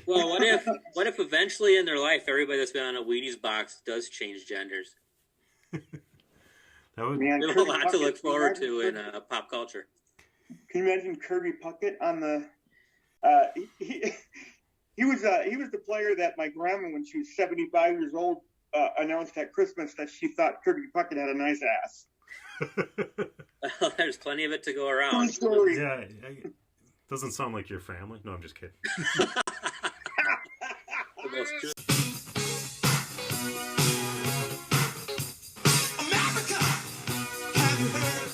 Well, what if eventually in their life everybody that's been on a Wheaties box does change genders? That would, Man, We have a Kirby lot to Puckett, look forward can you to in imagine pop culture. Can you imagine Kirby Puckett on the? He, he was the player that my grandma, when she was 75 years old, announced at Christmas that she thought Kirby Puckett had a nice ass. Well, there's plenty of it to go True around. story. yeah, doesn't sound like your family. No, I'm just kidding. The most true. America, have you heard?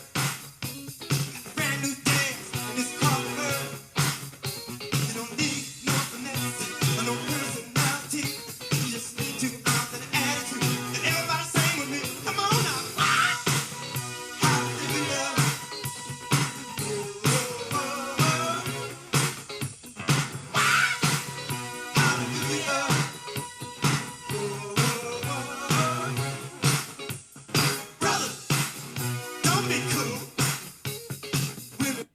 Brand new dance, and it's called Her. You don't need no finesse, or no personality. You just need to out an attitude. And everybody sing with me. Come on now. How do we love? How do we love? Brother, don't be cool. Women.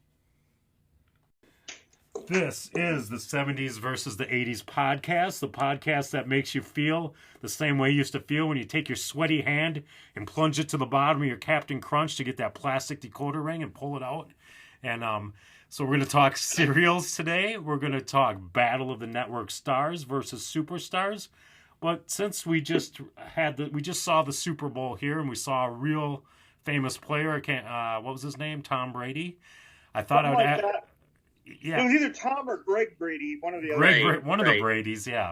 This is the 70s versus the 80s podcast, the podcast that makes you feel the same way you used to feel when you take your sweaty hand and plunge it to the bottom of your Captain Crunch to get that plastic decoder ring and pull it out. And so we're going to talk cereals today. We're going to talk Battle of the Network Stars versus Superstars. But since we just saw the Super Bowl here and we saw a real famous player, what was his name? Tom Brady. I thought Something I would like that. It yeah, was either Tom or Greg Brady, one of the other. Right. one of the Bradys, yeah.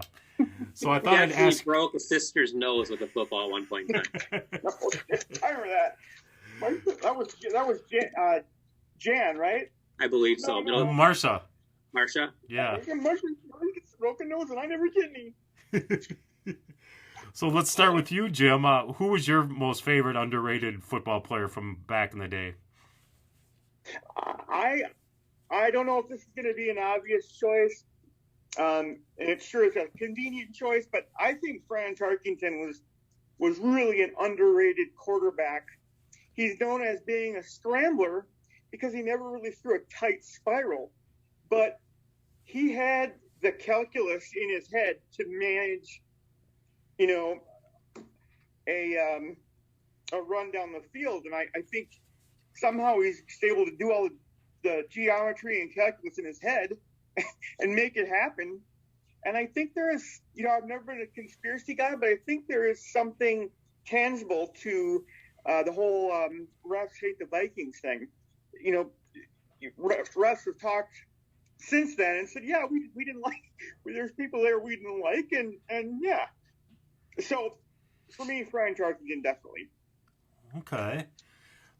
So I He thought I'd actually ask. broke a sister's nose with a football at one point in time. I remember that. That was Jan, right? I believe so. No. Marsha, Marsha? yeah. He gets a broken nose, and I never get any. So let's start with you, Jim. Who was your most favorite underrated football player from back in the day? I don't know if this is going to be an obvious choice, and it sure is a convenient choice, but I think Fran Tarkington was really an underrated quarterback. He's known as being a scrambler because he never really threw a tight spiral, but he had the calculus in his head to manage, a run down the field, and I think somehow he's able to do all the geometry and calculus in his head and make it happen. And I think there is, I've never been a conspiracy guy, but I think there is something tangible to the whole refs hate the Vikings thing. Refs have talked since then and said, yeah, we didn't like, there's people there we didn't like, and yeah. So for me, Brian Tarkington, definitely. Okay.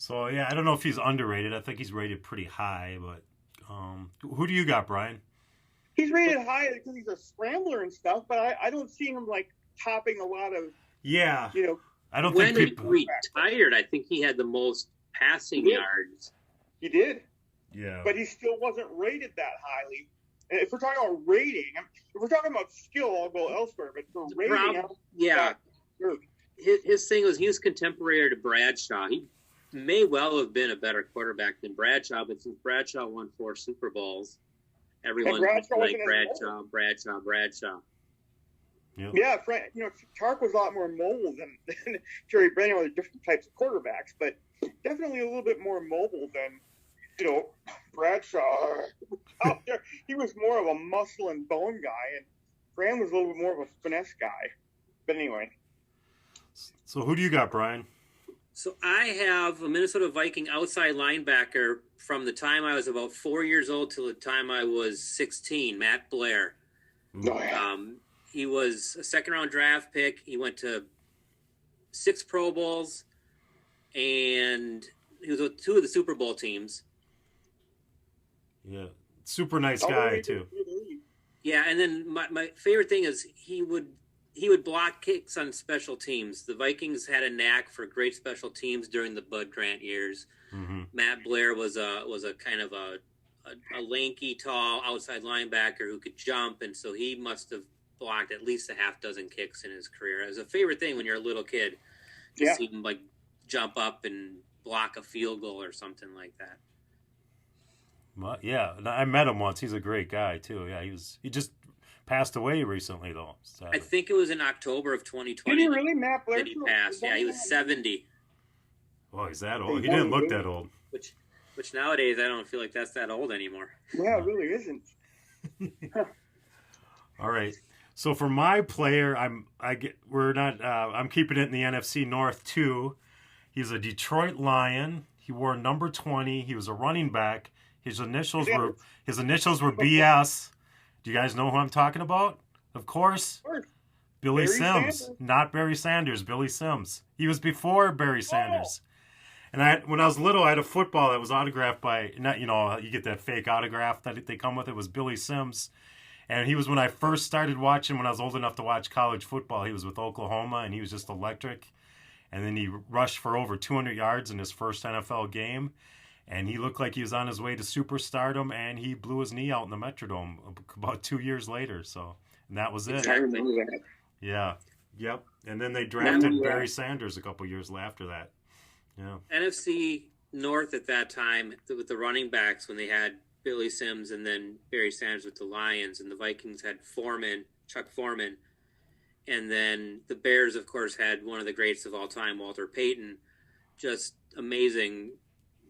So, yeah, I don't know if he's underrated. I think he's rated pretty high, but who do you got, Brian? He's rated high because he's a scrambler and stuff, but I don't see him, topping a lot of, Yeah. I don't When think people... he retired, I think he had the most passing yards. He did, Yeah. but he still wasn't rated that highly. And if we're talking about rating, if we're talking about skill, I'll go elsewhere, but for rating... Yeah. Sure. His thing was he was contemporary to Bradshaw. He may well have been a better quarterback than Bradshaw, but since Bradshaw won 4 Super Bowls, everyone Bradshaw like wasn't Bradshaw. Yep. Yeah, Tark was a lot more mobile than Jerry Brennan with different types of quarterbacks, but definitely a little bit more mobile than, Bradshaw. Out there, he was more of a muscle and bone guy, and Graham was a little bit more of a finesse guy. But anyway. So who do you got, Brian? So I have a Minnesota Viking outside linebacker from the time I was about 4 years old till the time I was 16, Matt Blair. Oh, yeah. He was a second-round draft pick. He went to 6 Pro Bowls, and he was with 2 of the Super Bowl teams. Yeah. Super nice guy, too. Yeah, and then my favorite thing is he would block kicks on special teams. The Vikings had a knack for great special teams during the Bud Grant years. Mm-hmm. Matt Blair was a kind of a lanky, tall outside linebacker who could jump, and so he must have blocked at least a half dozen kicks in his career. It was a favorite thing when you're a little kid to see him jump up and block a field goal or something like that. Yeah, I met him once. He's a great guy too. Yeah, he just passed away recently, though. I think it was in October of 2020. Did he really, Matt Blair? That he passed. Yeah, he was 70. Oh, he's that old. He didn't look that old. Which nowadays I don't feel like that's that old anymore. Yeah, it really isn't. All right. So for my player, I'm keeping it in the NFC North too. He's a Detroit Lion. He wore number 20. He was a running back. His initials were BS. Do you guys know who I'm talking about? Of course. Billy Sims. Sanders. Not Barry Sanders, Billy Sims. He was before Barry Sanders. And when I was little, I had a football that was autographed by, you get that fake autograph that they come with. It was Billy Sims. And he was when I first started watching, when I was old enough to watch college football. He was with Oklahoma, and he was just electric. And then he rushed for over 200 yards in his first NFL game. And he looked like he was on his way to superstardom, and he blew his knee out in the Metrodome about 2 years later. And that was it. I remember that. Yeah. Yep. And then they drafted Barry Sanders a couple years after that. Yeah. NFC North at that time with the running backs when they had Billy Sims and then Barry Sanders with the Lions, and the Vikings had Chuck Foreman. And then the Bears, of course, had one of the greats of all time, Walter Payton. Just amazing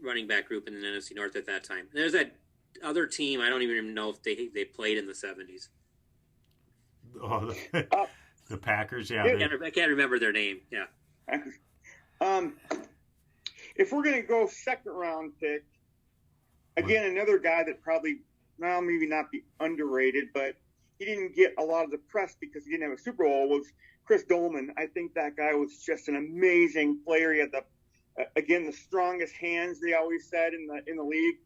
running back group in the NFC North at that time. And there's that other team, I don't even know if they played in the 70s. Oh, the Packers, yeah. I can't remember their name, yeah. If we're going to go second round pick, again, another guy that probably, maybe not be underrated, but he didn't get a lot of the press because he didn't have a Super Bowl, was Chris Dolman. I think that guy was just an amazing player. He had the strongest hands, they always said, in the league.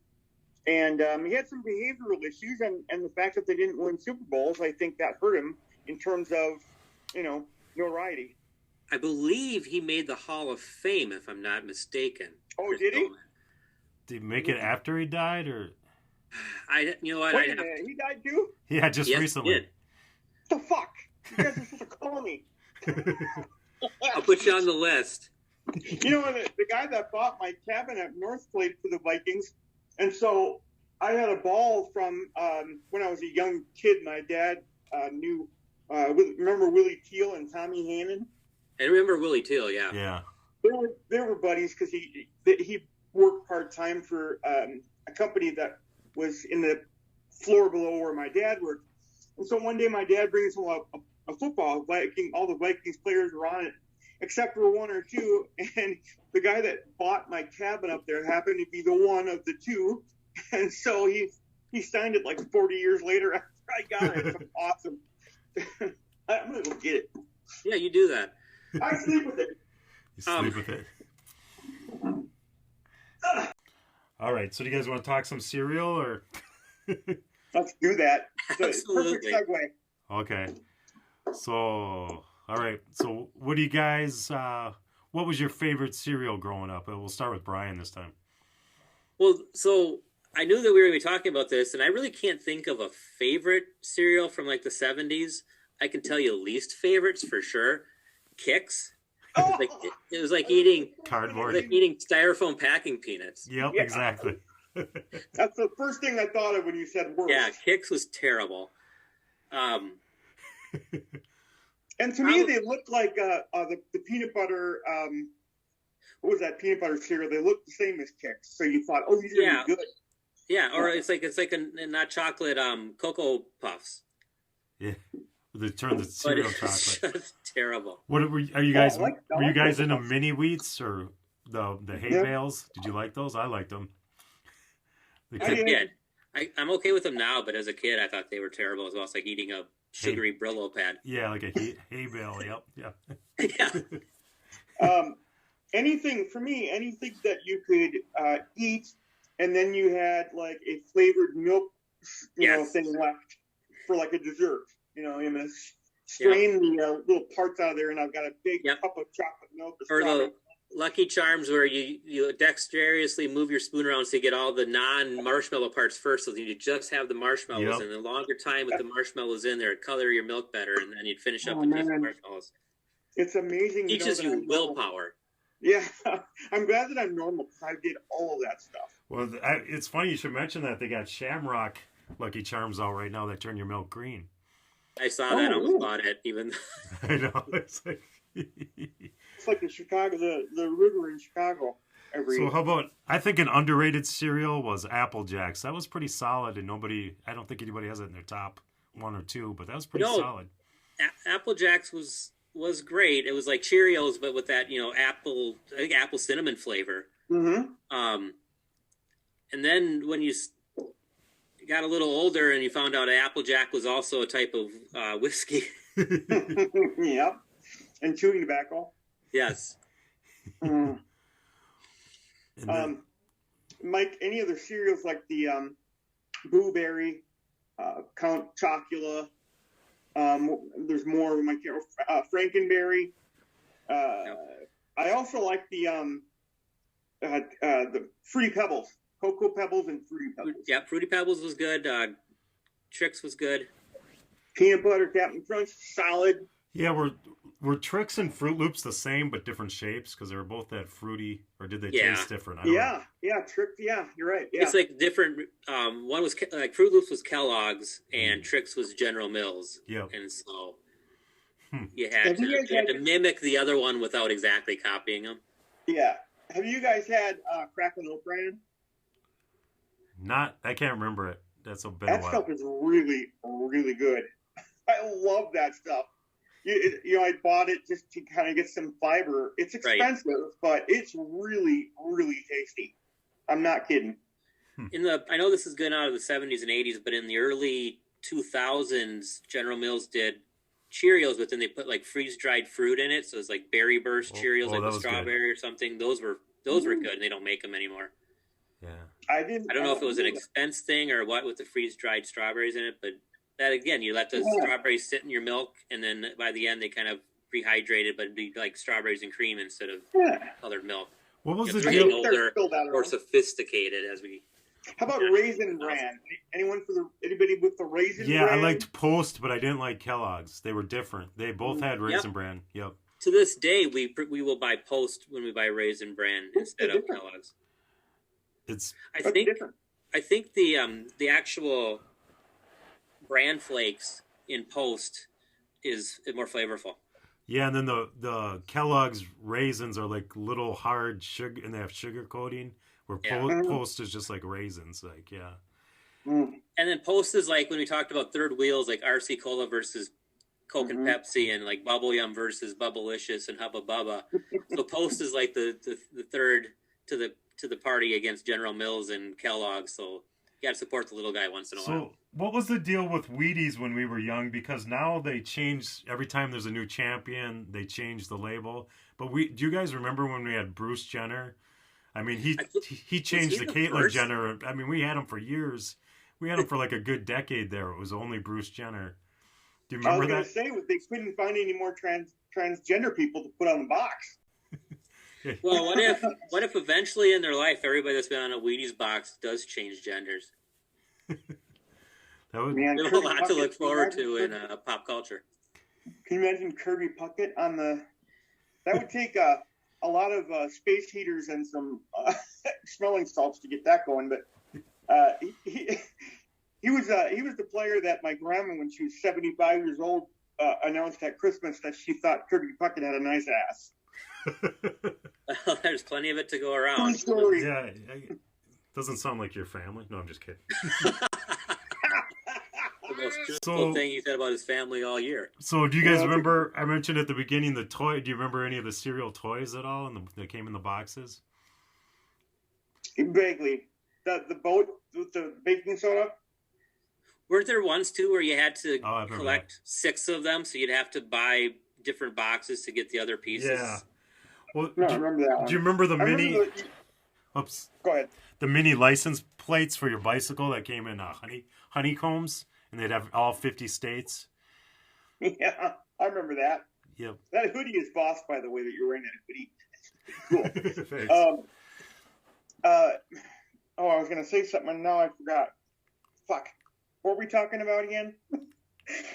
And he had some behavioral issues, and the fact that they didn't win Super Bowls, I think that hurt him in terms of, notoriety. I believe he made the Hall of Fame, if I'm not mistaken. Oh, Chris did he? Dolman. Did he make it after he died, or? Wait a minute, he died too? Yeah, just recently. He did. What the fuck? You guys are supposed to call me. I'll put you on the list. The guy that bought my cabin at North played for the Vikings, and so I had a ball from when I was a young kid. My dad knew, remember Willie Teal and Tommy Hannon? I remember Willie Teal, yeah. Yeah. They were buddies because he worked part-time for a company that was in the floor below where my dad worked. And so one day my dad brings him a football. All the Vikings players were on it, except for one or two. And the guy that bought my cabin up there happened to be the one of the two. And so he signed it like 40 years later after I got it. It's awesome. I'm going to go get it. Yeah, you do that. I sleep with it. You sleep with it. All right, so do you guys want to talk some cereal, or? Let's do that. Absolutely. Perfect segue. Okay. So, all right. So, what do you guys? What was your favorite cereal growing up? We'll start with Brian this time. Well, so I knew that we were going to be talking about this, and I really can't think of a favorite cereal from like the 70s. I can tell you least favorites for sure. Kix. It was like eating cardboard, like eating styrofoam packing peanuts. Yep, Yeah. exactly. That's the first thing I thought of when you said worst. Yeah, Kix was terrible. And to me, they looked like the peanut butter. What was that peanut butter cereal? They looked the same as Kix, so you thought, oh, these are good. Yeah, or it's like a not chocolate Cocoa Puffs. Yeah, they turned the cereal But it's chocolate. just terrible. What are you guys? I like were you guys those into ones. mini wheats or the hay bales? Did you like those? I liked them. As a kid, I'm okay with them now, but as a kid, I thought they were terrible as well. It's like eating a sugary Brillo pad. Yeah, like a hay bale. Yep. Yeah. Yeah. Anything that you could eat, and then you had like a flavored milk, thing left for like a dessert. I'm gonna strain the little parts out of there, and I've got a big cup of chocolate milk. Or the Lucky Charms where you dexterously move your spoon around so you get all the non-marshmallow parts first, so that you just have the marshmallows. Yep. And the longer time with the marshmallows in there, it'd color your milk better, and then you'd finish up with just the marshmallows. It's amazing. Teaches you willpower. Yeah, I'm glad that I'm normal because I did all of that stuff. Well, it's funny you should mention that. They got Shamrock Lucky Charms out right now that turn your milk green. I saw that. I almost bought it. Even I know. It's like... It's like the river in Chicago. So how about, I think an underrated cereal was Apple Jacks. That was pretty solid, and I don't think anybody has it in their top 1 or 2, but that was pretty solid. Apple Jacks was great. It was like Cheerios, but with that, apple cinnamon flavor. Mm-hmm. And then when you got a little older and you found out Applejack was also a type of whiskey. Yep. And chewing tobacco. Yes. Mm. Mike, any other cereals like the Boo Berry, Count Chocula? There's more of them. Frankenberry. I also like the Fruity Pebbles, Cocoa Pebbles, and Fruity Pebbles. Yeah, Fruity Pebbles was good. Trix was good. Peanut Butter Captain Crunch, solid. Yeah, were Trix and Fruit Loops the same but different shapes because they were both that fruity, or did they taste different? I don't know. Trix. Yeah, you're right. Yeah. It's like different. One was like Fruit Loops was Kellogg's, and Trix was General Mills. Yeah, and so you had to mimic the other one without exactly copying them. Yeah. Have you guys had Crackling Oat Bran? I can't remember it. That's been a while. That stuff is really, really good. I love that stuff. I bought it just to kind of get some fiber. It's expensive, but it's really, really tasty. I'm not kidding. I know this is good out of the 70s and 80s, but in the early 2000s, General Mills did Cheerios, but then they put like freeze-dried fruit in it, so it's like Berry Burst Cheerios, like with strawberry or something. Those were good, and they don't make them anymore. Yeah, I don't know if it was an expense thing or what with the freeze-dried strawberries in it, but that again, you let the strawberries sit in your milk, and then by the end they kind of rehydrated, but it'd be like strawberries and cream instead of colored milk. What was the deal? Getting older, more sophisticated as we. How about Raisin Bran? Anybody with the Raisin Bran? Yeah, I liked Post, but I didn't like Kellogg's. They were different. They both had Raisin Bran. Yep. To this day, we will buy Post when we buy Raisin Bran instead of Kellogg's. I think the actual bran flakes in Post is more flavorful. Yeah, and then the Kellogg's raisins are like little hard sugar, and they have sugar coating. Where Post is just like raisins, And then Post is like when we talked about third wheels, like RC Cola versus Coke and Pepsi, and like Bubble Yum versus Bubblicious and Hubba Bubba. So Post is like the third to the party against General Mills and Kellogg's. So you got to support the little guy once in a while. So what was the deal with Wheaties when we were young? Because now they change every time there's a new champion, they change the label. But do you guys remember when we had Bruce Jenner? I mean, he changed the Caitlyn Jenner. I mean, we had him for years. We had him for like a good decade there. It was only Bruce Jenner. Do you remember that? I was going to say, they couldn't find any more transgender people to put on the box. Well, what if eventually in their life, everybody that's been on a Wheaties box does change genders? That would be a lot to look forward to in pop culture. Can you imagine Kirby Puckett on the... That would take a lot of space heaters and some smelling salts to get that going, but he was the player that my grandma, when she was 75 years old, announced at Christmas that she thought Kirby Puckett had a nice ass. Well, there's plenty of it to go around. Story. Yeah, it doesn't sound like your family. No, I'm just kidding. The most truthful thing he said about his family all year. So, do you guys remember? I mentioned at the beginning the toy. Do you remember any of the cereal toys at all? That came in the boxes. Vaguely, the boat with the baking soda. Weren't there ones too where you had to collect 6 of them, so you'd have to buy different boxes to get the other pieces? Yeah. Well, no, I remember that one. Do you remember the mini? Oops. Go ahead. The mini license plates for your bicycle that came in honeycombs, and they'd have all 50 states. Yeah, I remember that. Yep. That hoodie is boss, by the way, that you're wearing that hoodie. Cool. I was going to say something, and now I forgot. Fuck. What were we talking about again?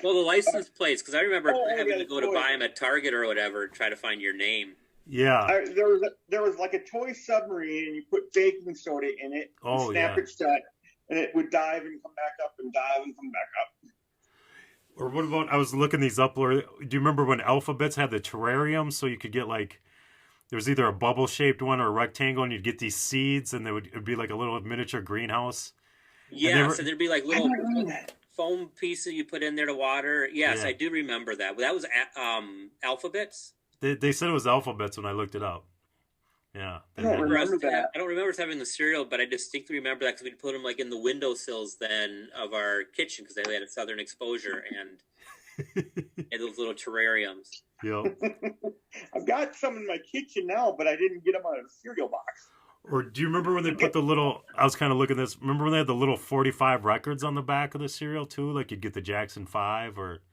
Well, the license plates, because I remember having to go to buy them at Target or whatever, try to find your name. Yeah. There was like a toy submarine, and you put baking soda in it, and snap it shut, and it would dive and come back up and dive and come back up. Or what about, I was looking these up, Laura. Do you remember when Alphabets had the terrarium? So you could get like, there was either a bubble-shaped one or a rectangle, and you'd get these seeds, and it'd be like a little miniature greenhouse. Yeah, so there'd be like little foam pieces you put in there to water. Yes, yeah. I do remember that. That was Alphabets? They said it was Alphabets when I looked it up. Yeah. I don't remember that. I don't remember us having the cereal, but I distinctly remember that because we'd put them like in the windowsills then of our kitchen because they had a southern exposure and had those little terrariums. Yep. I've got some in my kitchen now, but I didn't get them out of the cereal box. Or do you remember when they put the little, I was kind of looking at this, remember when they had the little 45 records on the back of the cereal too? Like you'd get the Jackson 5 or...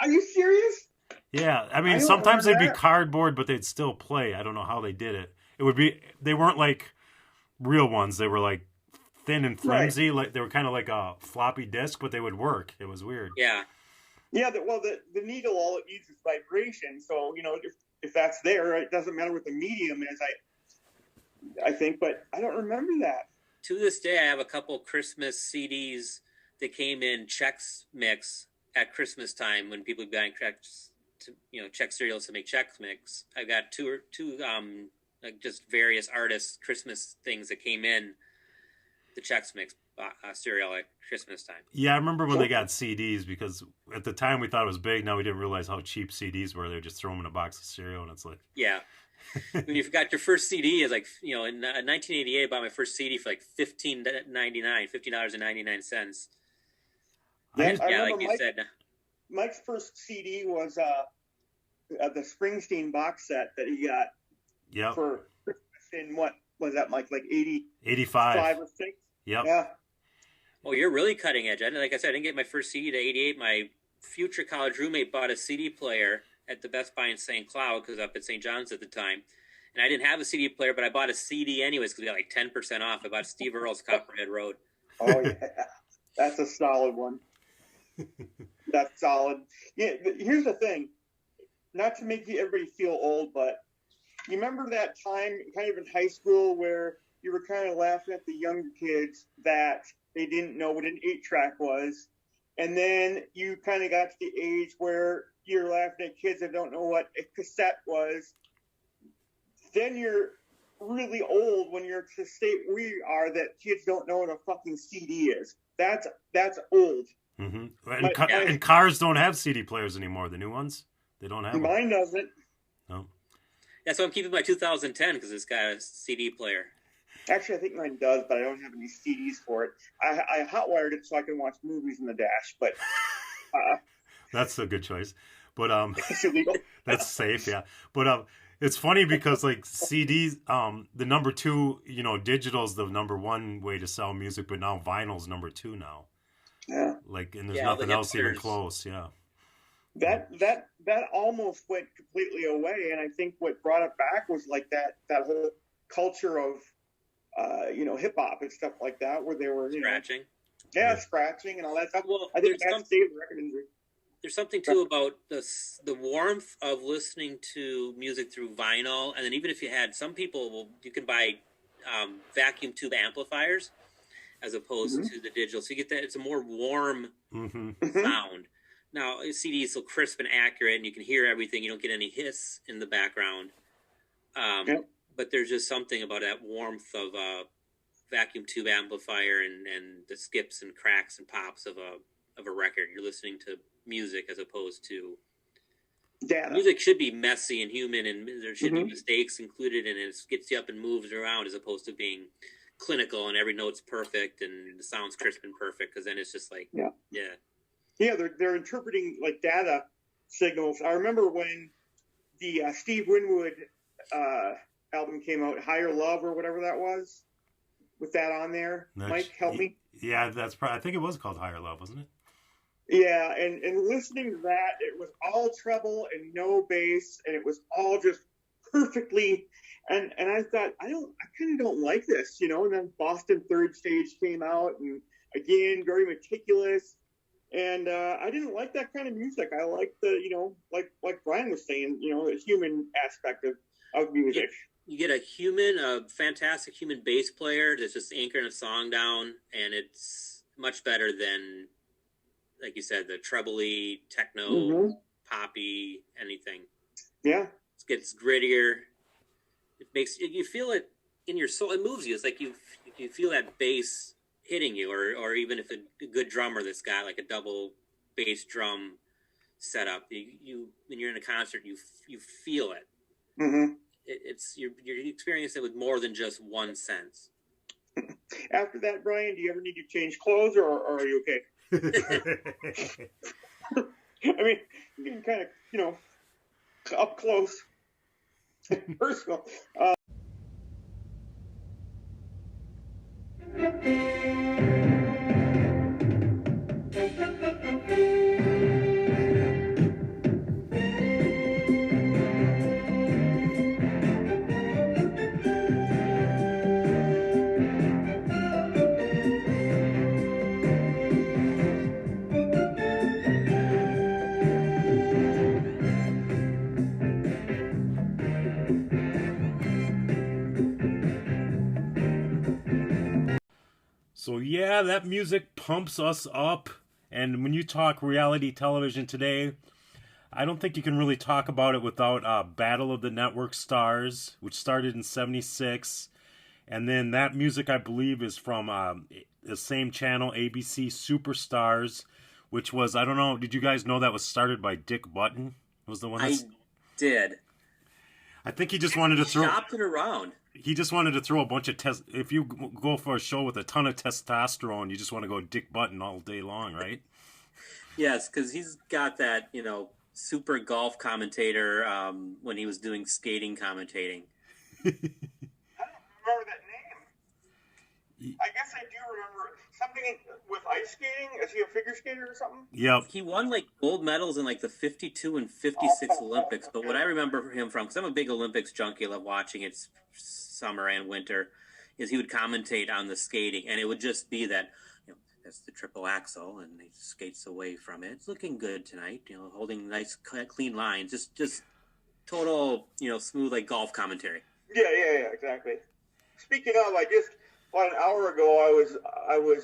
Are you serious? Yeah, I mean, sometimes they'd be cardboard, but they'd still play. I don't know how they did it. It would be, they weren't like real ones. They were like thin and flimsy. Right. Like they were kind of like a floppy disk, but they would work. It was weird. Yeah. Yeah, the needle, all it needs is vibration. So, if that's there, it doesn't matter what the medium is, I think, but I don't remember that. To this day, I have a couple Christmas CDs that came in Chex Mix at Christmas time when people would buy Chex cereals to make Chex Mix. I've got two like just various artists' Christmas things that came in the Chex Mix cereal at Christmas time. Yeah, I remember when they got CDs because at the time we thought it was big. Now we didn't realize how cheap CDs were. They would just throw them in a box of cereal and it's like... Yeah. When you got your first CD, is like, in 1988, I bought my first CD for like $15.99. Yeah, like you said. Mike's first CD was the Springsteen box set that he got for Christmas in what was that, Mike? Like 85 5 or 6? Yep. Yeah. Oh, you're really cutting edge. Like I said, I didn't get my first CD to 88. My future college roommate bought a CD player at the Best Buy in St. Cloud because up at St. John's at the time. And I didn't have a CD player, but I bought a CD anyways because we got like 10% off. I bought Steve Earle's Copperhead Road. Oh, yeah. That's a solid one. That's solid. Yeah, here's the thing. Not to make everybody feel old, but you remember that time kind of in high school where you were kind of laughing at the younger kids that they didn't know what an 8-track was. And then you kind of got to the age where you're laughing at kids that don't know what a cassette was. Then you're really old when you're to the state we are that kids don't know what a fucking CD is. That's old. Mm-hmm. And cars don't have CD players anymore. The new ones, they don't have. Mine doesn't. No. That's why I'm keeping my 2010 because it's got a CD player. Actually, I think mine does, but I don't have any CDs for it. I hotwired it so I can watch movies in the dash, but that's a good choice. But it's illegal. That's safe, yeah. But it's funny because like CDs, the number 2, digital's the number 1 way to sell music, but now vinyl's number 2 now. Yeah. Like, and there's nothing else even close. Yeah. That almost went completely away, and I think what brought it back was like that whole culture of hip hop and stuff like that, where they were scratching. Scratching and all that stuff. Well, I think that saved the record industry. There's something too about the warmth of listening to music through vinyl, and then even if you had some people, you can buy vacuum tube amplifiers as opposed to the digital, so you get that it's a more warm sound. Now CD is so crisp and accurate, and you can hear everything. You don't get any hiss in the background. But there's just something about that warmth of a vacuum tube amplifier and the skips and cracks and pops of a record. You're listening to music as opposed to data. Music should be messy and human, and there should be mistakes included, and it gets you up and moves around as opposed to being clinical and every note's perfect and the sound's crisp and perfect, because then it's just like they're interpreting like data signals. I remember when the Steve Winwood album came out, Higher Love or whatever that was, with that on there. Mike, help me. Yeah, that's probably, I think it was called Higher Love, wasn't it? Yeah, and listening to that, it was all treble and no bass, and it was all just perfectly. And I thought, I kind of don't like this, And then Boston Third Stage came out, and again, very meticulous. And I didn't like that kind of music. I liked the, like Brian was saying, the human aspect of music. You get a fantastic human bass player that's just anchoring a song down, and it's much better than like you said, the trebly, techno, Mhm. poppy, anything. Yeah. It gets grittier. It makes you feel it in your soul. It moves you. It's like you feel that bass hitting you, or even if a good drummer that's got like a double bass drum setup, you when you're in a concert, you feel it. Mm-hmm. It's you're experiencing it with more than just one sense. After that, Brian, do you ever need to change clothes, or are you okay? I mean, you can kind of, up close, personal. So yeah, that music pumps us up. And when you talk reality television today, I don't think you can really talk about it without Battle of the Network Stars, which started in '76. And then that music, I believe, is from the same channel, ABC Superstars, which was, I don't know, did you guys know that was started by Dick Button? Was the one I did. I think he just wanted to throw... Shopped it around. He just wanted to throw a bunch of if you go for a show with a ton of testosterone, you just want to go Dick Button all day long, right? Yes, because he's got that, super golf commentator when he was doing skating commentating. I don't remember that name. I guess I do remember something with ice skating. Is he a figure skater or something? Yep. He won gold medals in the 52 and 56 Olympics. But what I remember him from, because I'm a big Olympics junkie, I love watching it summer and winter, is he would commentate on the skating, and it would just be that, that's the triple axel, and he skates away from it. It's looking good tonight, holding nice clean lines, just total, smooth golf commentary. Yeah, exactly. Speaking of, just about an hour ago, I was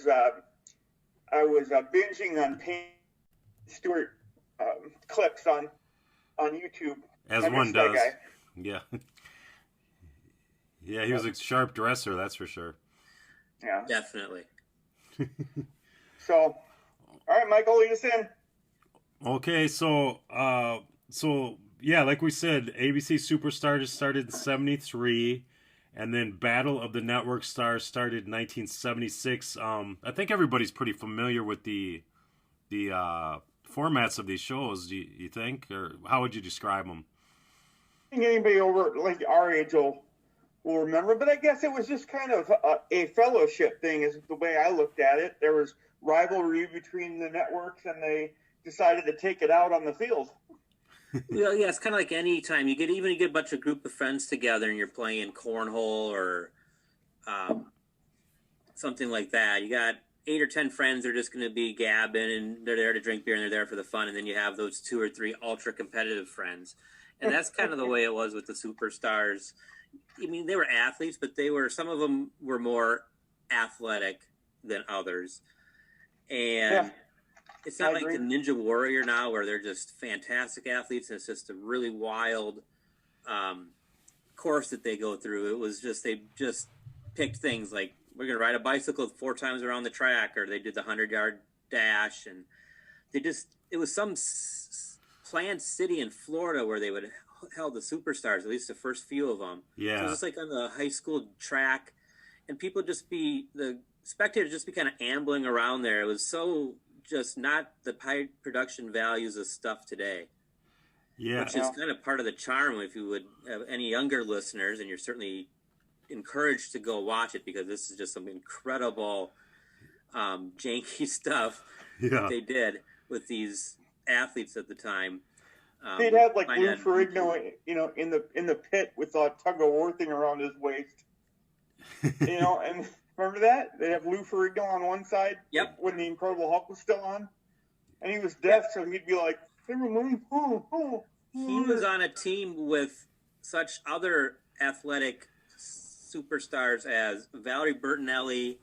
binging on Payne Stewart clips on YouTube. As one does. Yeah. Yeah, he was a sharp dresser, that's for sure. Yeah. Definitely. So, all right, Michael, lead us in. Okay, so yeah, like we said, ABC Superstars started in '73, and then Battle of the Network Stars started in 1976. I think everybody's pretty familiar with the formats of these shows. Do you think, or how would you describe them? I think anybody over our age will remember, but I guess it was just kind of a fellowship thing, is the way I looked at it. There was rivalry between the networks, and they decided to take it out on the field. Well, yeah, it's kind of like any time you get a bunch of group of friends together and you're playing cornhole or something like that. You got 8 or 10 friends that are just going to be gabbing, and they're there to drink beer and they're there for the fun, and then you have those 2 or 3 ultra competitive friends, and that's kind of the way it was with the Superstars. I mean, they were athletes, but some of them were more athletic than others. And it's not like the Ninja Warrior now where they're just fantastic athletes and it's just a really wild course that they go through. It was just, they just picked things like, we're going to ride a bicycle 4 times around the track, or they did the 100-yard dash. And it was some planned city in Florida where they would held the Superstars, at least the first few of them. Yeah. So it was just on the high school track, and the spectators just be kind of ambling around there. It was so just not the high production values of stuff today. Yeah. Which is kind of part of the charm. If you would have any younger listeners, and you're certainly encouraged to go watch it, because this is just some incredible janky stuff that they did with these athletes at the time. They'd have Lou Ferrigno, in the pit with a tug of war thing around his waist. And remember that? They'd have Lou Ferrigno on one side. Yep. When the Incredible Hulk was still on, and he was deaf, so he'd be like, "Everybody, He was on a team with such other athletic superstars as Valerie Bertinelli,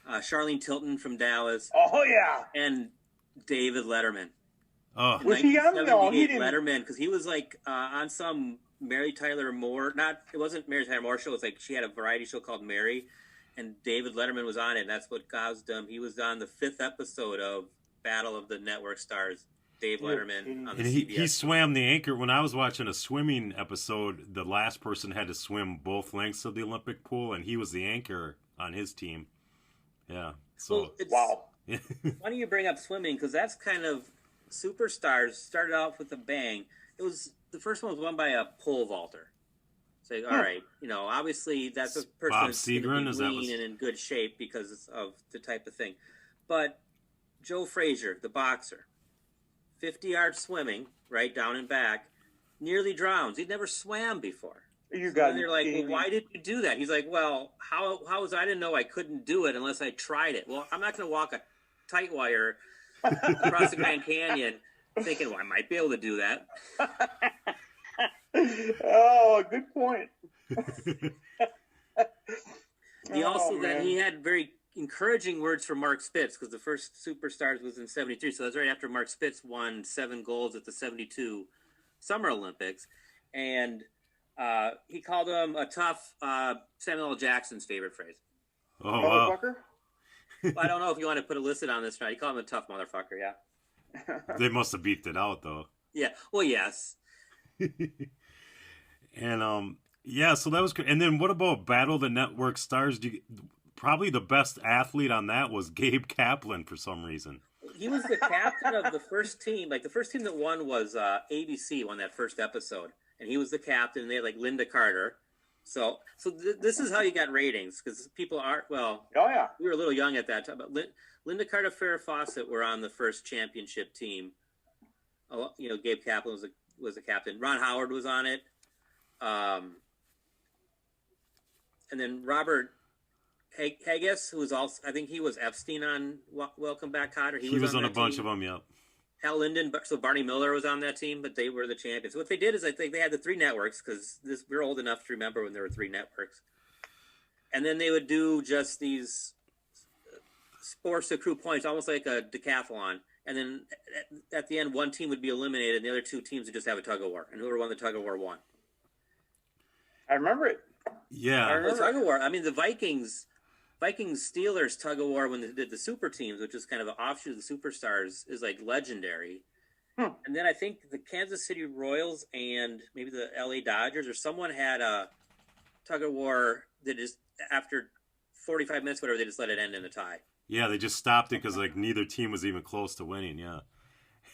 Charlene Tilton from Dallas. Oh yeah. And David Letterman. Oh, Was he on? No, he 1978 didn't. Letterman, because he was like on some Mary Tyler Moore. It wasn't Mary Tyler Moore show. It was like she had a variety show called Mary, and David Letterman was on it. And that's what caused him. He was on the 5th episode of Battle of the Network Stars. Dave Letterman on the and CBS. he swam the anchor. When I was watching a swimming episode, the last person had to swim both lengths of the Olympic pool, and he was the anchor on his team. Yeah. So Well, it's Wow. funny you bring up swimming, because that's kind of Superstars started off with a bang. It was the first one was won by a pole vaulter. So all right, obviously that's a person Bob that's going Seagren, to is be that lean was- and in good shape because of the type of thing. But Joe Frazier, the boxer, 50-yard swimming, right down and back, nearly drowns. He'd never swam before. You got And they're like, well, why did you do that? He's like, well, how was I didn't know I couldn't do it unless I tried it. Well, I'm not going to walk a tight wire across the Grand Canyon thinking, well, I might be able to do that. Oh, good point. He also man. he had very encouraging words for Mark Spitz, because the first Superstars was in 73. So that's right after Mark Spitz won 7 golds at the 72 Summer Olympics. And he called him a tough Samuel L. Jackson's favorite phrase. Oh, wow. Motherfucker. Well, I don't know if you want to put a listed on this. Right? He called him a tough motherfucker, yeah. They must have beeped it out, though. Yeah, well, yes. And, yeah, so that was good. And then what about Battle of the Network Stars? Probably the best athlete on that was Gabe Kaplan for some reason. He was the captain of the first team. Like, the first team that won was ABC, won that first episode. And he was the captain, and they had, like, Linda Carter. So this is how you got ratings, because people are, well, Oh yeah. we were a little young at that time, but Linda Carter, Farrah Fawcett were on the first championship team. Gabe Kaplan was the captain. Ron Howard was on it. And then Robert Haggis, who was also, I think he was Epstein on Welcome Back, Kotter. He was on a that bunch team. of them, yep. Hal Linden, so Barney Miller was on that team, but they were the champions. What they did is I think they had the 3 networks, because we're old enough to remember when there were 3 networks. And then they would do just these sports to accrue points, almost like a decathlon. And then at the end, one team would be eliminated, and the other 2 teams would just have a tug of war. And whoever won the tug of war won. I remember it. Yeah. The tug of war. I mean, the Vikings Steelers tug of war when they did the super teams, which is kind of an offshoot of the Superstars, is like legendary. And then I think the Kansas City Royals and maybe the LA Dodgers or someone had a tug of war that just after 45 minutes, whatever, they just let it end in a tie. Yeah, they just stopped it because like neither team was even close to winning. Yeah,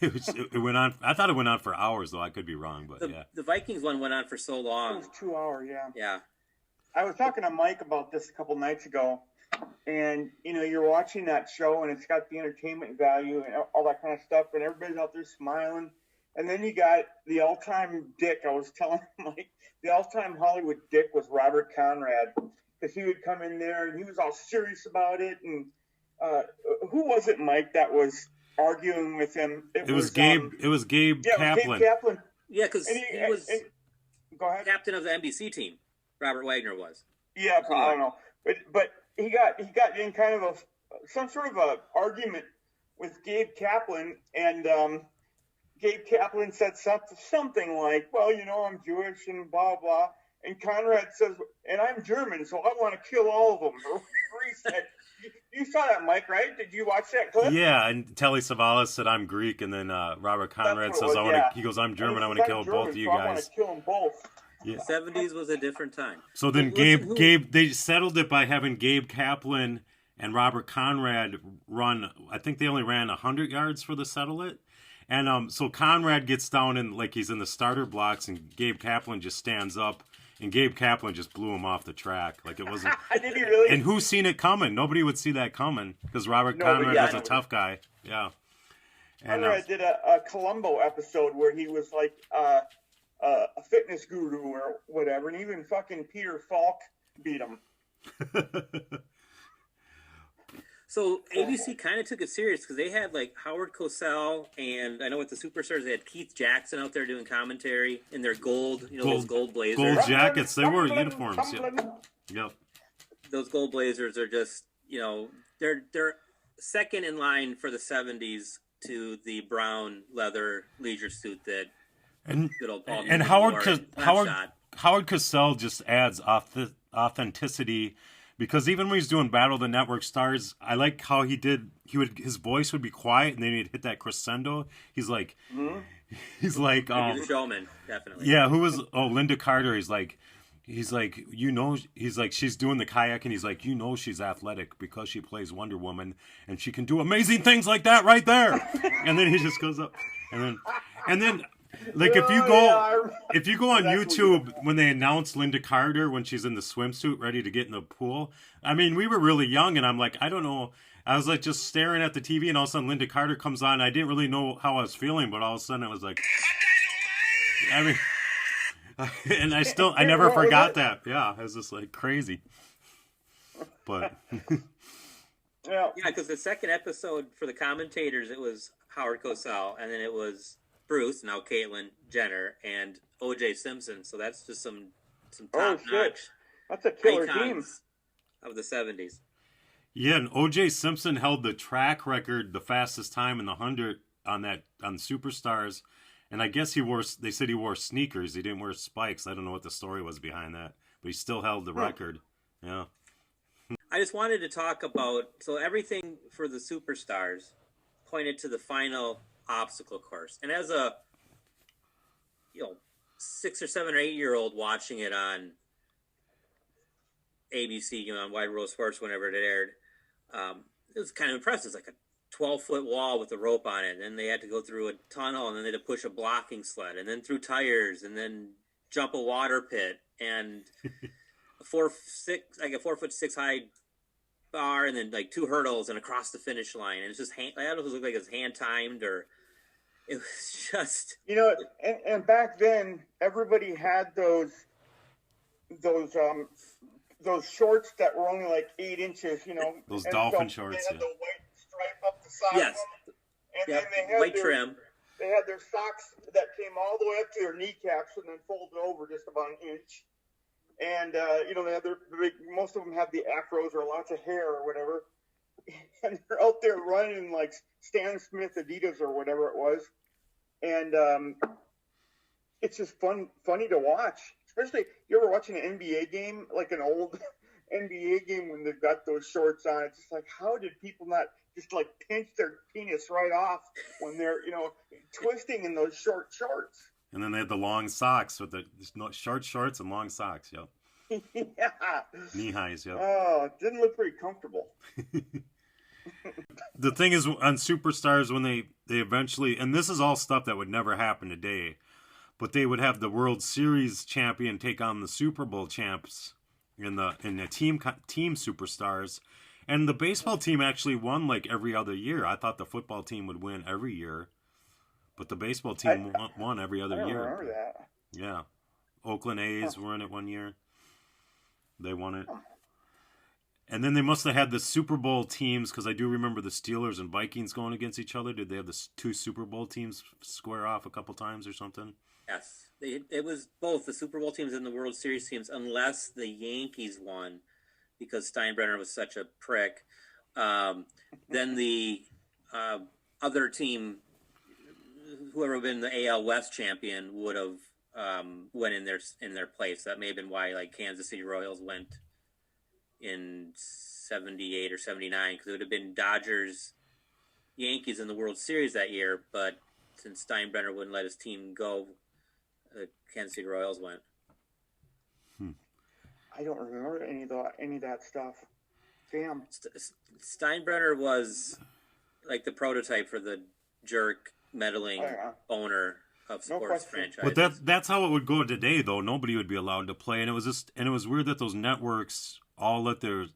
it went on. I thought it went on for hours, though. I could be wrong, but yeah. The Vikings one went on for so It long. was 2 hours. Yeah. Yeah. I was talking to Mike about this a couple nights ago, and you're watching that show, and it's got the entertainment value and all that kind of stuff, and everybody's out there smiling. And then you got the all-time dick. I was telling Mike, the all-time Hollywood dick was Robert Conrad, because he would come in there and he was all serious about it. And who was it, Mike, that was arguing with him? It was Gabe. It was Gabe Kaplan. Gabe Kaplan. Yeah, because he was go ahead. captain of the NBC team. Robert Wagner was. Yeah, I don't know, but he got in kind of some sort of a argument with Gabe Kaplan, and Gabe Kaplan said something like, "Well, I'm Jewish and blah blah," and Conrad says, "And I'm German, so I want to kill all of them." The referee said, "You saw that, Mike, right? Did you watch that clip?" Yeah, and Telly Savalas said, "I'm Greek," and then Robert Conrad says, He goes, "I'm German. I want to kill both of you guys." I want to kill them both. Yeah. 70s was a different time. So then Gabe, they settled it by having Gabe Kaplan and Robert Conrad run. I think they only ran 100 yards for the settle it. And so Conrad gets down and like he's in the starter blocks, and Gabe Kaplan just stands up, and Gabe Kaplan just blew him off the track. Like it wasn't. Did he really? And who's seen it coming? Nobody would see that coming because Robert Conrad was a tough guy. Yeah. And Conrad did a Columbo episode where he was like a fitness guru or whatever, and even fucking Peter Falk beat him. So ABC kind of took it serious because they had like Howard Cosell, and I know with the Superstars they had Keith Jackson out there doing commentary in their gold, those gold blazers. Gold jackets. They wore uniforms. Yep. Those gold blazers are just, they're second in line for the 70s to the brown leather leisure suit that And good old Paul and Newman Howard wore Cos- in Howard Slapshot. Howard Cosell just adds authenticity, because even when he's doing Battle of the Network Stars, I like how his voice would be quiet and then he'd hit that crescendo. He's like He's a showman, definitely. yeah, who was Linda Carter. He's like he's like she's doing the kayak and he's like, she's athletic because she plays Wonder Woman and she can do amazing things like that right there. And then he just goes up and then like if you go on YouTube when they announce Linda Carter when she's in the swimsuit ready to get in the pool, I mean, we were really young and I'm like, I don't know. I was like just staring at the TV and all of a sudden Linda Carter comes on. I didn't really know how I was feeling, but all of a sudden it was like, I mean, and I never forgot that. Yeah, it was just like crazy. But Yeah, because the second episode for the commentators, it was Howard Cosell, and then it was Bruce, now Caitlyn Jenner, and O.J. Simpson. So that's just some top notch that's a killer team. icons of the 70s. yeah, and O.J. Simpson held the track record, the fastest time in the 100 on Superstars. And I guess they said he wore sneakers. He didn't wear spikes. I don't know what the story was behind that, but he still held the record. Yeah. I just wanted to talk about, so everything for the Superstars pointed to the final obstacle course. And as a 6 or 7 or 8 year old watching it on ABC, on Wide World Sports whenever it aired, it was kind of impressive. It's like a 12-foot wall with a rope on it, and then they had to go through a tunnel, and then they had to push a blocking sled, and then through tires, and then jump a water pit, and a 4'6" high bar, and then like 2 hurdles, and across the finish line. And it's just I don't know if it looked like it was hand timed or it was just and back then everybody had those shorts that were only like 8 inches. Those and dolphin so shorts. They had Yeah. the white stripe up the side. Yes. Of them, and yeah, then they had white trim. They had their socks that came all the way up to their kneecaps and then folded over just about an inch. And, they had most of them have the afros or lots of hair or whatever. And they're out there running in like Stan Smith Adidas or whatever it was. And it's just funny to watch. Especially, you ever watching an NBA game, like an old NBA game when they've got those shorts on? It's just like, how did people not just like pinch their penis right off when they're, twisting in those short shorts? And then they had the long socks with the short shorts and long socks. Yep. Yeah. Knee highs. Yep. Oh, it didn't look very comfortable. The thing is, on Superstars, when they eventually, and this is all stuff that would never happen today, but they would have the World Series champion take on the Super Bowl champs in the team Superstars, and the baseball team actually won like every other year. I thought the football team would win every year, but the baseball team won every other year. I remember that. Yeah, Oakland A's were in it one year. They won it. And then they must have had the Super Bowl teams, because I do remember the Steelers and Vikings going against each other. Did they have the 2 Super Bowl teams square off a couple times or something? Yes. It was both the Super Bowl teams and the World Series teams, unless the Yankees won, because Steinbrenner was such a prick. Then the other team, whoever would have been the AL West champion, would have went in their place. That may have been why like Kansas City Royals went in 78 or 79, because it would have been Dodgers Yankees in the World Series that year, but since Steinbrenner wouldn't let his team go, the Kansas City Royals went. I don't remember any of that stuff. Damn. Steinbrenner was like the prototype for the jerk meddling owner of sports franchises. But that's how it would go today, though. Nobody would be allowed to play, and it was weird that those networks all let their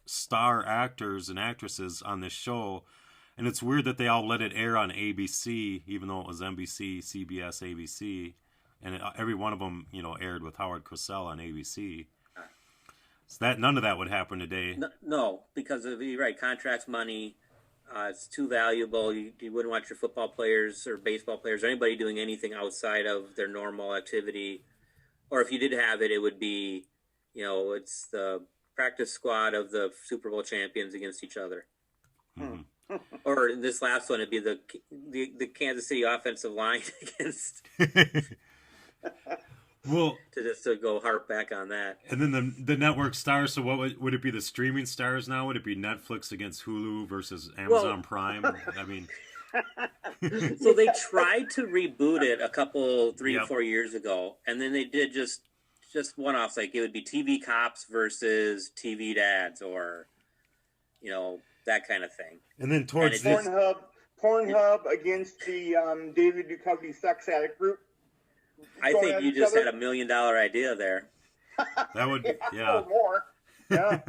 star actors and actresses on this show, and it's weird that they all let it air on ABC, even though it was NBC, CBS, ABC, and every one of them, aired with Howard Cosell on ABC. So that none of that would happen today. No, because you're right, contracts, money. It's too valuable. You wouldn't want your football players or baseball players or anybody doing anything outside of their normal activity. Or if you did have it, it would be, it's the practice squad of the Super Bowl champions against each other. Mm-hmm. Or in this last one, it'd be the Kansas City offensive line against. Well, to go harp back on that. And then the network stars. So what would it be? The streaming stars now? Would it be Netflix against Hulu versus Amazon Prime? I mean, so they tried to reboot it a couple 3 or 4 years ago, and then they did just one-offs. Like it would be TV Cops versus TV Dads, or that kind of thing. And then towards Pornhub against the David Duchovny sex addict group. I think you just had $1 million idea there. That would, Or more. Yeah.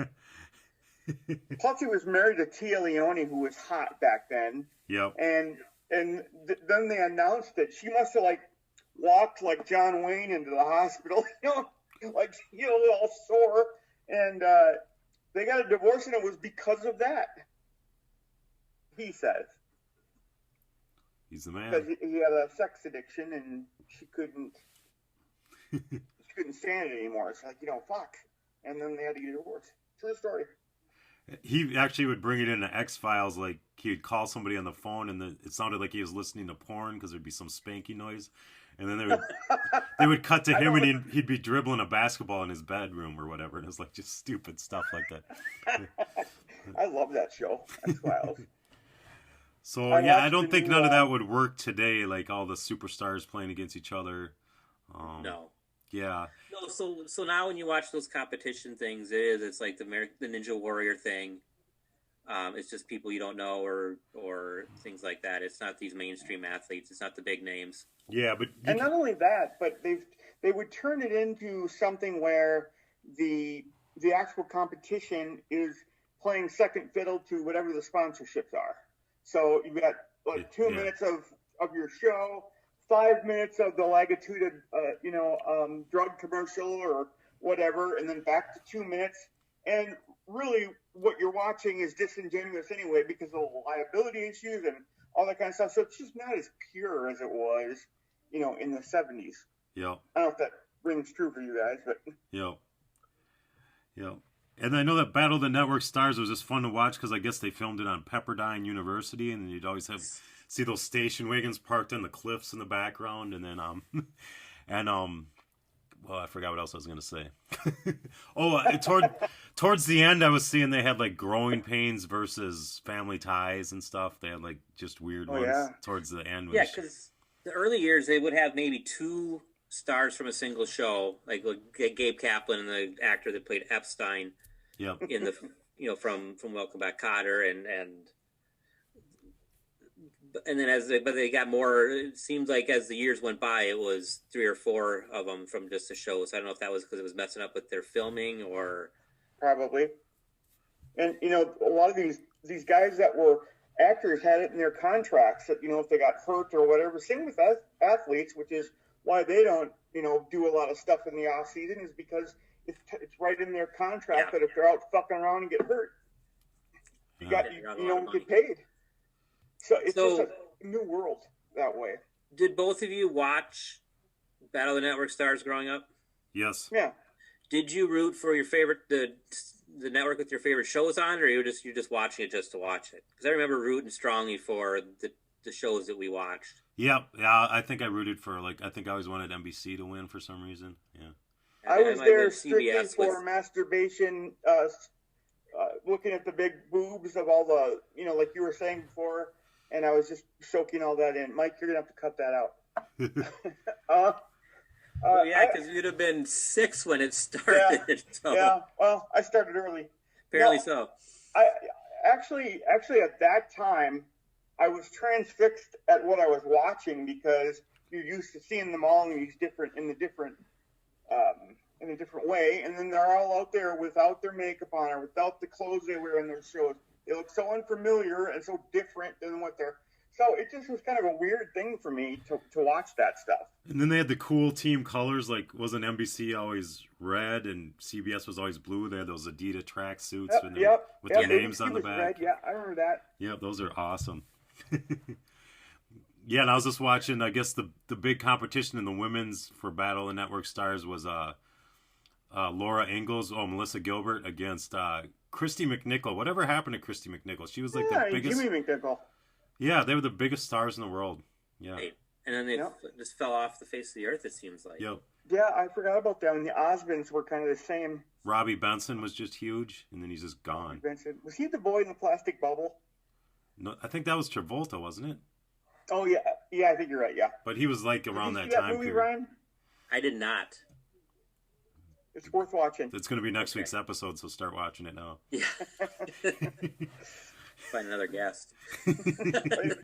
Plus, he was married to Tia Leone, who was hot back then. Yep. And then they announced that she must have walked like John Wayne into the hospital, all sore, and they got a divorce, and it was because of that. He says. He's the man. Because he had a sex addiction, and she couldn't stand it anymore. It's like, fuck. And then they had to get a divorce. True story. He actually would bring it into X-Files, like he would call somebody on the phone, and it sounded like he was listening to porn because there'd be some spanky noise. And then they would cut to him, and he'd be dribbling a basketball in his bedroom or whatever. And it was like just stupid stuff like that. I love that show, X-Files. So, I don't think none of that would work today, like all the superstars playing against each other. No. Yeah. No, so now when you watch those competition things, it's like the Ninja Warrior thing. It's just people you don't know or things like that. It's not these mainstream athletes. It's not the big names. Yeah, but and not only that, but they would turn it into something where the actual competition is playing second fiddle to whatever the sponsorships are. So you've got 2 minutes of your show, 5 minutes of the Lagitude, drug commercial or whatever, and then back to 2 minutes. And really, what you're watching is disingenuous anyway because of the liability issues and all that kind of stuff. So it's just not as pure as it was, in the 70s. Yeah. I don't know if that rings true for you guys, but. Yeah. Yeah. And I know that Battle of the Network Stars was just fun to watch because I guess they filmed it on Pepperdine University, and you'd always see those station wagons parked on the cliffs in the background, and then well, I forgot what else I was going to say. Towards the end, I was seeing they had like Growing Pains versus Family Ties and stuff. They had like just weird ones towards the end. Yeah, because the early years they would have maybe 2 stars from a single show, like Gabe Kaplan and the actor that played Epstein. Yeah. In the from Welcome Back, Kotter, and then but they got more. It seems like as the years went by, it was 3 or 4 of them from just the show. So I don't know if that was because it was messing up with their filming or probably. And a lot of these guys that were actors had it in their contracts that if they got hurt or whatever. Same with athletes, which is why they don't do a lot of stuff in the off season, is because it's right in their contract that if they're out fucking around and get hurt, you don't get paid. So it's just a new world that way. Did both of you watch Battle of the Network Stars growing up? Yes. Yeah. Did you root for your favorite the network with your favorite shows on, or you're just watching it just to watch it? Because I remember rooting strongly for the shows that we watched. Yep. Yeah, I think I rooted for I think I always wanted NBC to win for some reason. Yeah. I was there strictly for masturbation, looking at the big boobs of all the, like you were saying before, and I was just soaking all that in. Mike, you're going to have to cut that out. Because you'd have been 6 when it started. Yeah, so. yeah. Well, I started early. Apparently so. I actually at that time, I was transfixed at what I was watching because you're used to seeing them all in a different way, and then they're all out there without their makeup on or without the clothes they wear in their shows. They look so unfamiliar and so different than what they're. So it just was kind of a weird thing for me to watch that stuff. And then they had the cool team colors, like wasn't NBC always red and CBS was always blue? They had those Adidas track suits with their names on the back. Red. Yeah, I remember that. Yeah, those are awesome. Yeah, and I was just watching, I guess the big competition in the women's for Battle of Network Stars was Laura Ingalls, Melissa Gilbert against Christy McNichol. Whatever happened to Christy McNichol? She was like the and biggest. Jimmy McNichol. Yeah, they were the biggest stars in the world. Yeah. Right. And then they just fell off the face of the earth, it seems like. Yep. Yeah, I forgot about them. And the Osmonds were kind of the same. Robbie Benson was just huge, and then he's just gone. Vincent. Was he the boy in the plastic bubble? No, I think that was Travolta, wasn't it? Oh, yeah. Yeah, I think you're right, yeah. But he was like around Did you that see time movie, period. Ryan? I did not. It's worth watching. It's going to be next week's episode, so start watching it now. Yeah. Find another guest.